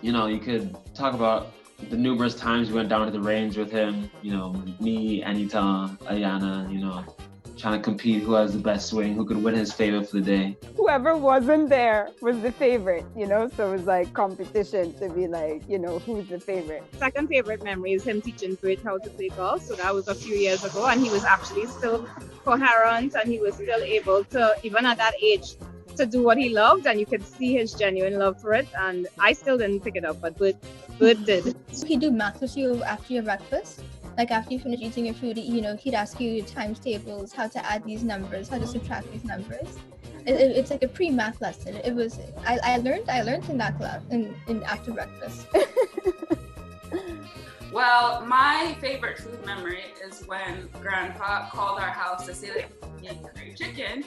You could talk about the numerous times we went down to the range with him. Me, Anita, Ayana, trying to compete who has the best swing, who could win his favor for the day. Whoever wasn't there was the favorite, so it was like competition to be like, who's the favorite. Second favorite memory is him teaching Brit how to play golf. So that was a few years ago, and he was actually still coherent, and he was still able to, even at that age, to do what he loved, and you could see his genuine love for it. And I still didn't pick it up, but Bert did. So he'd do math with you after your breakfast. Like after you finish eating your food, he'd ask you times tables, how to add these numbers, how to subtract these numbers. It's like a pre-math lesson. It was I learned in that class in after breakfast. Well, my favorite food memory is when Grandpa called our house to say that he had curry chicken.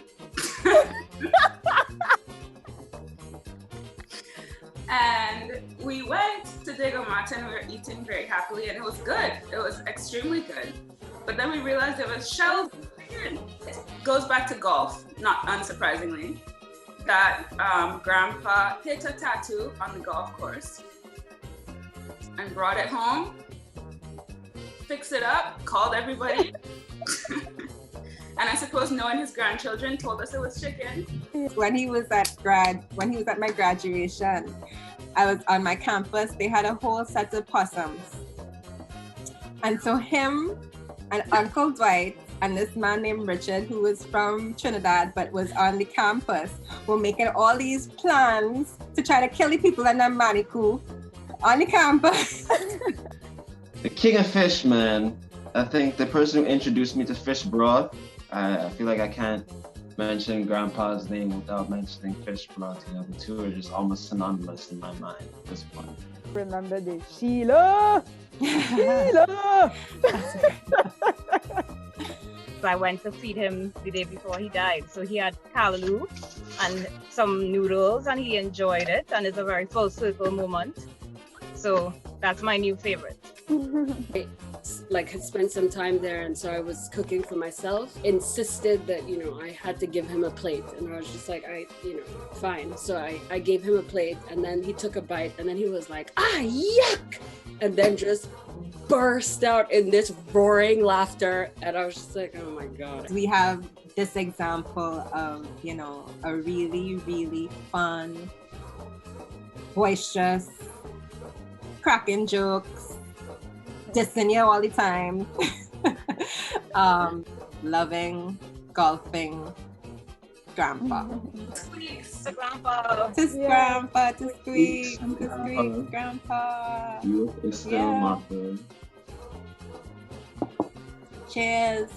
And we went to Diego Mata and we were eating very happily, and it was good. It was extremely good. But then we realized there was shells. It goes back to golf, not unsurprisingly, that Grandpa hit a tattoo on the golf course and brought it home, fixed it up, called everybody. And I suppose knowing his grandchildren told us it was chicken. When he was at my graduation, I was on my campus. They had a whole set of possums. And so him and Uncle Dwight and this man named Richard, who was from Trinidad but was on the campus, were making all these plans to try to kill the people in the Manikou on the campus. The king of fish, man. I think the person who introduced me to fish broth, I feel like I can't mention Grandpa's name without mentioning fish broth. The two are just almost synonymous in my mind at this point. Remember the Sheila! Sheila! So I went to feed him the day before he died. So he had callaloo and some noodles, and he enjoyed it, and it's a very full circle moment. So that's my new favorite. Had spent some time there, and so I was cooking for myself, insisted that I had to give him a plate, and I was just like, fine. So I gave him a plate, and then he took a bite, and then he was like, yuck, and then just burst out in this roaring laughter, and I was just like, oh my god. We have this example of a really, really fun, boisterous, cracking jokes, dissing you all the time, loving, golfing Grandpa. Squeaks to Grandpa. Grandpa, to squeak, Grandpa. You is still my friend. Cheers.